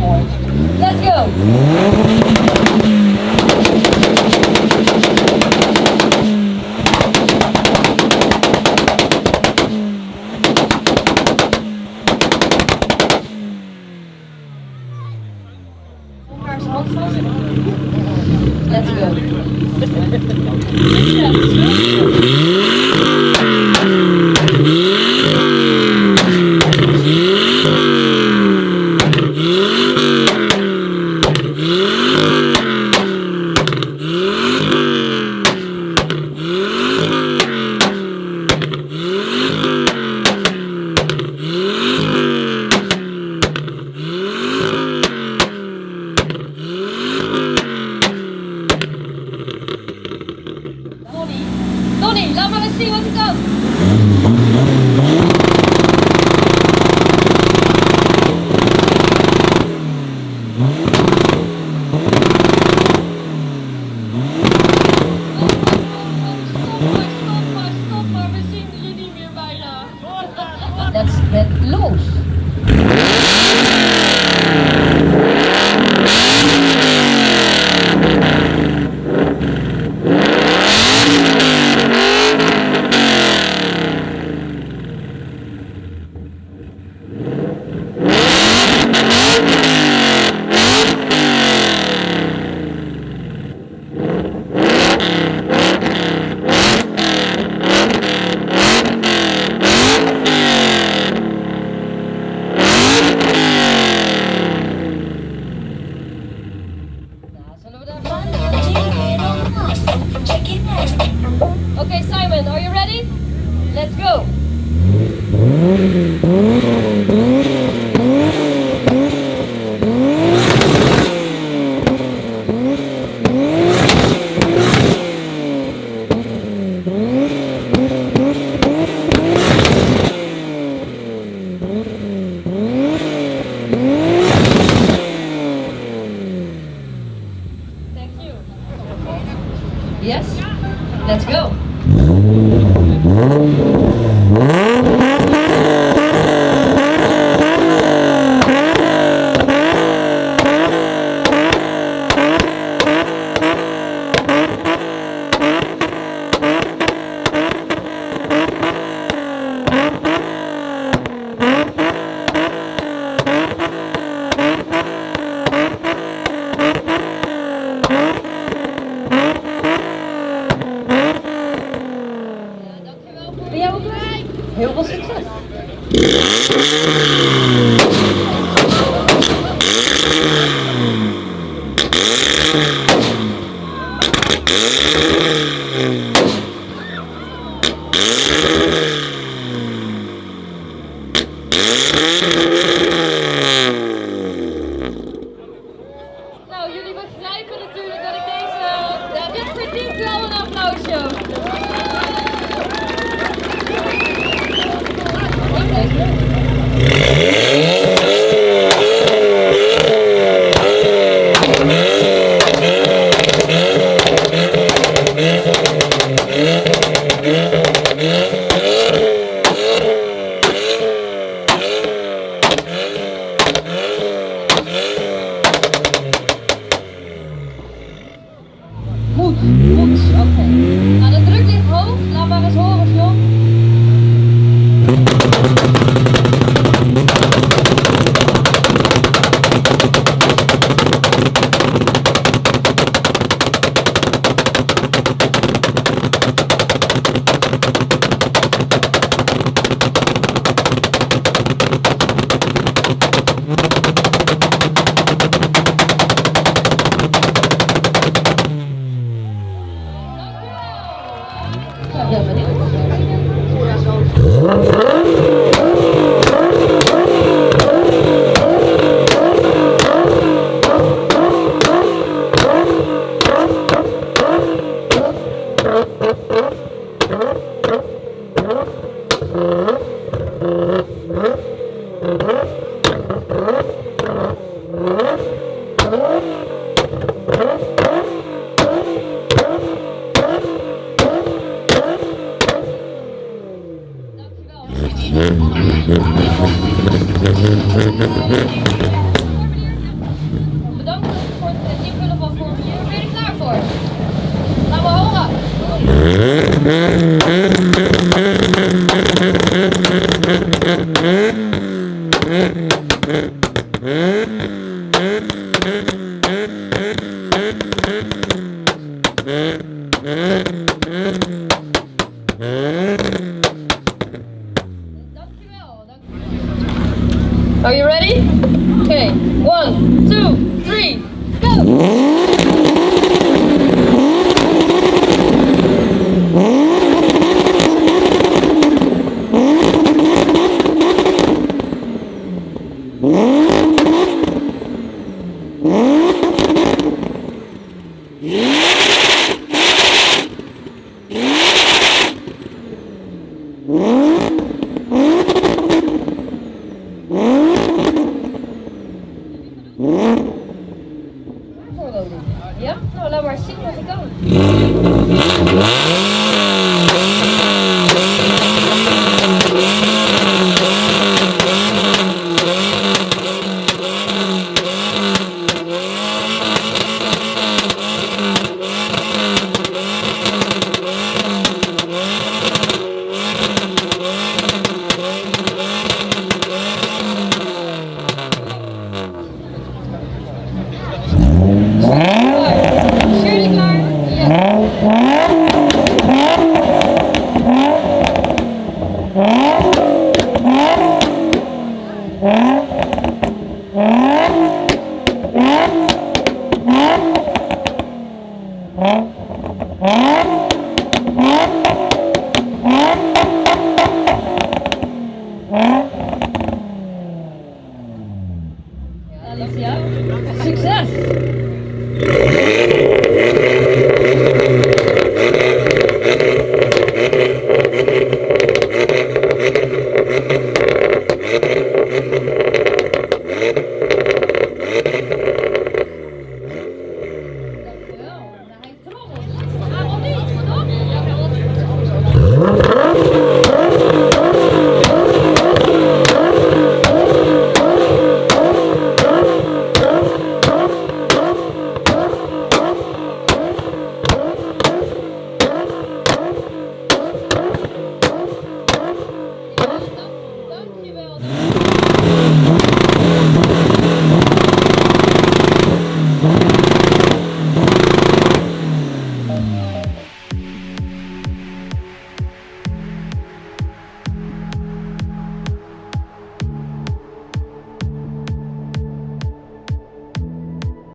mooi. Let's go! Let's go. Donnie, laat maar eens zien wat hij kan. Stop maar, we zien je niet meer bijna. Dat is net los. Okay, Simon, are you ready? Let's go! Thank you. Yes? Let's go! Ben jij ook blij? Heel veel succes! Nou, jullie begrijpen natuurlijk dat ik deze... Ja, dit verdient wel een applausje. Moet. Oké. Nou, de druk ligt hoog. Laat maar eens horen, John. Ja, heel benieuwd. Are you ready? Okay, 1, 2, 3, go! Ja? Nou, laat maar zien wat ik kan. Alicia, succes!